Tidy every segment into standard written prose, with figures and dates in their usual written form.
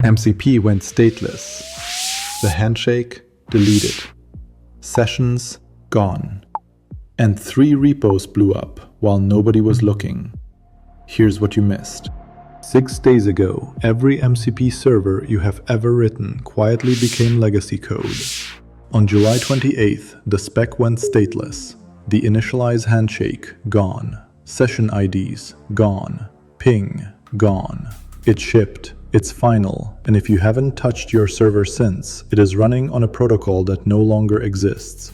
MCP went stateless. The handshake deleted. Sessions gone. And 3 repos blew up while nobody was looking. Here's what you missed. 6 days ago, every MCP server you have ever written quietly became legacy code. On July 28th, the spec went stateless. The initialize handshake gone. Session IDs gone. Ping gone. It shipped. It's final, and if you haven't touched your server since, it is running on a protocol that no longer exists.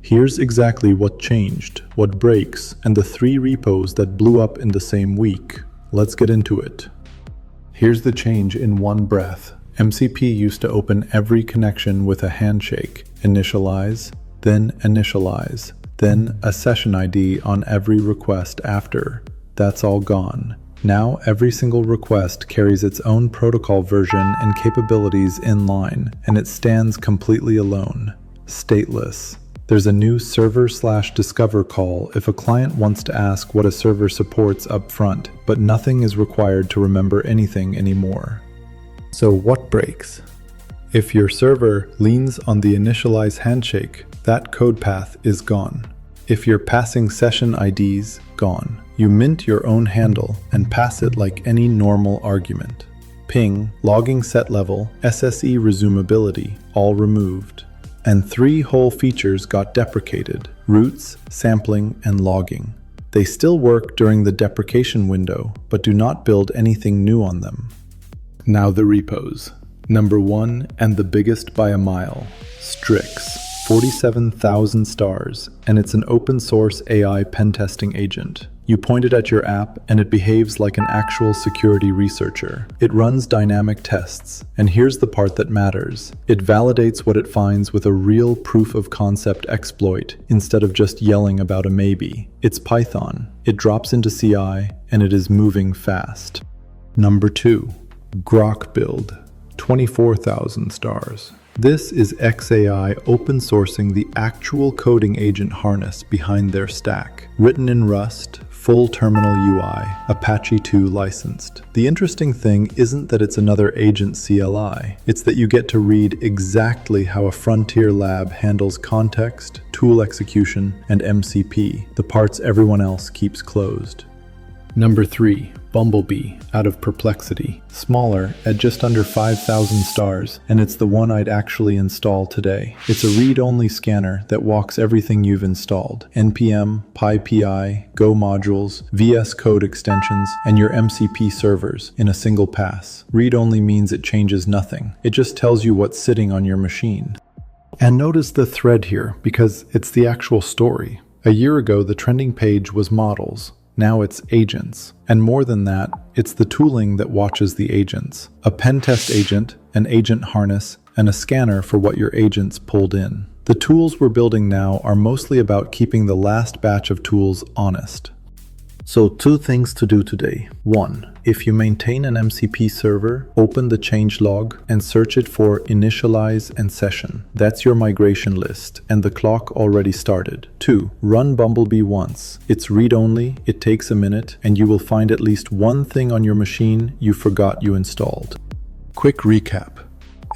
Here's exactly what changed, what breaks, and the 3 repos that blew up in the same week. Let's get into it. Here's the change in one breath. MCP used to open every connection with a handshake, initialize, then a session ID on every request after. That's all gone. Now every single request carries its own protocol version and capabilities inline, and it stands completely alone. Stateless. There's a new server/discover call if a client wants to ask what a server supports up front, but nothing is required to remember anything anymore. So what breaks? If your server leans on the initialize handshake, that code path is gone. If you're passing session IDs, gone. You mint your own handle and pass it like any normal argument. Ping, logging setLevel, SSE resumability, all removed. And 3 whole features got deprecated: routes, sampling, and logging. They still work during the deprecation window, but do not build anything new on them. Now the repos. Number 1, and the biggest by a mile, Strix. 47,000 stars, and it's an open source AI pen testing agent. You point it at your app and it behaves like an actual security researcher. It runs dynamic tests, and here's the part that matters. It validates what it finds with a real proof of concept exploit instead of just yelling about a maybe. It's Python. It drops into CI and it is moving fast. Number 2, Grok Build. 24,000 stars. This is XAI open sourcing the actual coding agent harness behind their stack. Written in Rust, full terminal UI, Apache 2 licensed. The interesting thing isn't that it's another agent CLI, it's that you get to read exactly how a frontier lab handles context, tool execution, and MCP, the parts everyone else keeps closed. Number 3, Bumblebee, out of Perplexity. Smaller, at just under 5,000 stars, and it's the one I'd actually install today. It's a read-only scanner that walks everything you've installed: NPM, PyPI, Go modules, VS Code extensions, and your MCP servers in a single pass. Read-only means it changes nothing. It just tells you what's sitting on your machine. And notice the thread here, because it's the actual story. A year ago, the trending page was models. Now it's agents. And more than that, it's the tooling that watches the agents. A pen test agent, an agent harness, and a scanner for what your agents pulled in. The tools we're building now are mostly about keeping the last batch of tools honest. So 2 things to do today. 1. If you maintain an MCP server, open the changelog and search it for initialize and session. That's your migration list, and the clock already started. 2. Run Bumblebee once. It's read-only, it takes a minute, and you will find at least one thing on your machine you forgot you installed. Quick recap.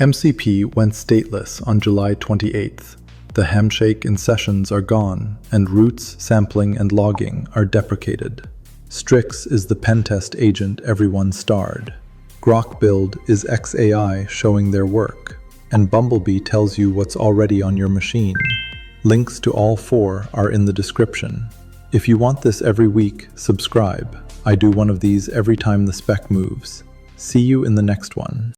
MCP went stateless on July 28th. The handshake and sessions are gone, and routes, sampling, and logging are deprecated. Strix is the pentest agent everyone starred. Grok Build is XAI showing their work, and Bumblebee tells you what's already on your machine. Links to all 4 are in the description. If you want this every week, subscribe. I do one of these every time the spec moves. See you in the next one.